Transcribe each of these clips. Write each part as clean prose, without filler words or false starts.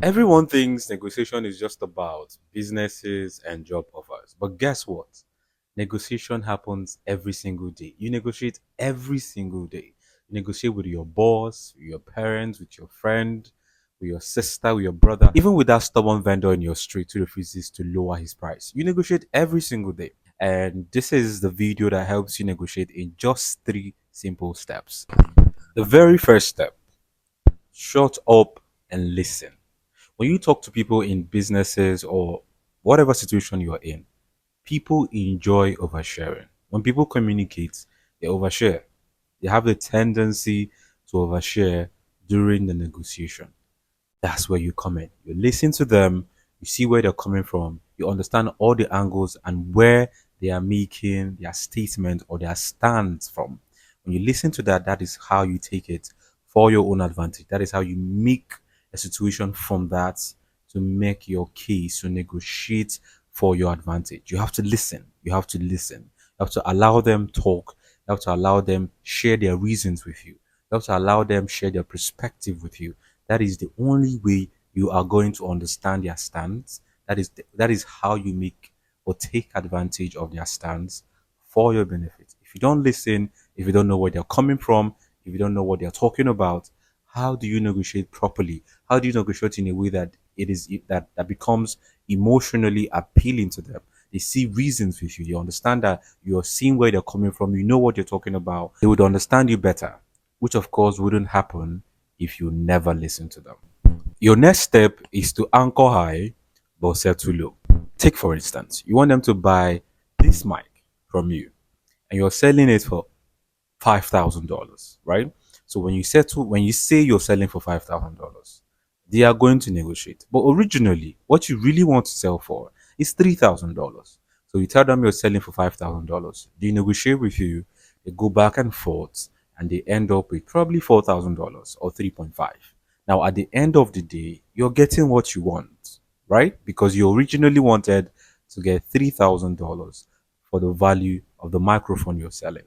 Everyone thinks negotiation is just about businesses and job offers. But guess what? Negotiation happens every single day. You negotiate every single day. You negotiate with your boss, with your parents, with your friend, with your sister, with your brother, even with that stubborn vendor in your street who refuses to lower his price. You negotiate every single day. And this is the video that helps you negotiate in just three simple steps. The very first step: shut up and listen. When you talk to people in businesses or whatever situation you're in, people enjoy oversharing. When people communicate, they overshare. They have the tendency to overshare during the negotiation. That's where you come in. You listen to them, you see where they're coming from, you understand all the angles and where they are making their statement or their stance from. When you listen to that, that is how you take it for your own advantage. That is how you make a situation from that to make your case, to negotiate for your advantage. You have to listen. You have to listen. You have to allow them talk. You have to allow them share their reasons with you. You have to allow them share their perspective with you. That is the only way you are going to understand their stance. That is how you make or take advantage of their stance for your benefit. If you don't listen, if you don't know where they're coming from, if you don't know what they're talking about, how do you negotiate properly? How do you negotiate in a way that that becomes emotionally appealing to them? They see reasons with you. You understand that you're seeing where they're coming from. You know what you're talking about. They would understand you better, which of course wouldn't happen if you never listen to them. Your next step is to anchor high but settle low. Take for instance, you want them to buy this mic from you and you're selling it for $5,000, right? So when you say you're selling for $5,000, they are going to negotiate. But originally, what you really want to sell for is $3,000. So you tell them you're selling for $5,000. They negotiate with you. They go back and forth, and they end up with probably $4,000 or 3.5. Now, at the end of the day, you're getting what you want, right? Because you originally wanted to get $3,000 for the value of the microphone you're selling,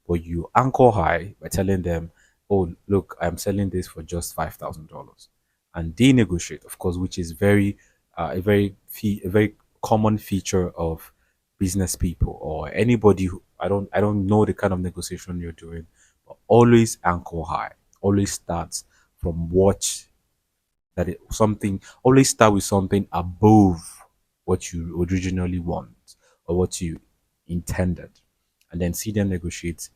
but you anchor high by telling them, "Oh, look, I'm selling this for just $5,000," and they negotiate, of course, which is a very common feature of business people or anybody who I don't know the kind of negotiation you're doing, but always anchor high. Always starts from what that it something always start with something above what you originally want or what you intended, and then see them negotiate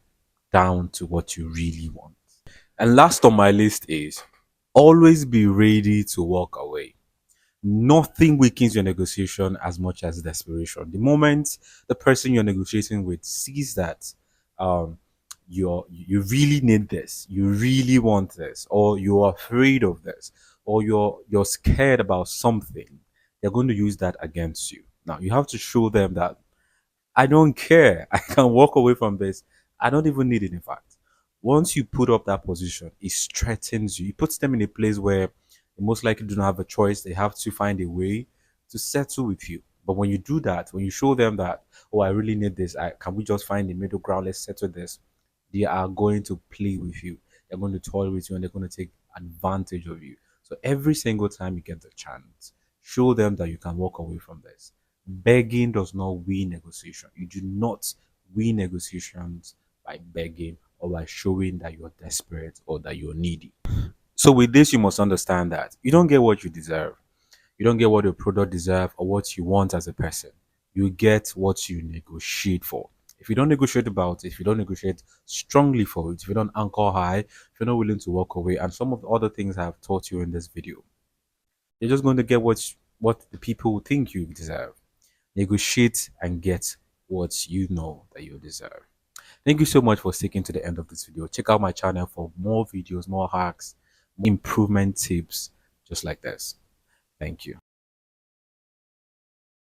down to what you really want. And last on my list is always be ready to walk away. Nothing weakens your negotiation as much as desperation. The moment the person you're negotiating with sees that um, you really need this, you really want this, or you're afraid of this, or you're scared about something, they're going to use that against you. Now you have to show them that I don't care. I can walk away from this. I don't even need it, in fact. Once you put up that position, it strengthens you. It puts them in a place where they most likely do not have a choice. They have to find a way to settle with you. But when you do that, when you show them that, oh, I really need this, can we just find a middle ground? Let's settle this. They are going to play with you. They're going to toy with you and they're going to take advantage of you. So every single time you get the chance, show them that you can walk away from this. Begging does not win negotiation. You do not win negotiations by begging or by showing that you're desperate or that you're needy. So with this, you must understand that you don't get what you deserve. You don't get what your product deserve or what you want as a person. You get what you negotiate for. If you don't negotiate about it, if you don't negotiate strongly for it, if you don't anchor high, if you're not willing to walk away, and some of the other things I have taught you in this video, you're just going to get what the people think you deserve. Negotiate and get what you know that you deserve. Thank you so much for sticking to the end of this video. Check out my channel for more videos, more hacks, more improvement tips just like this. Thank you.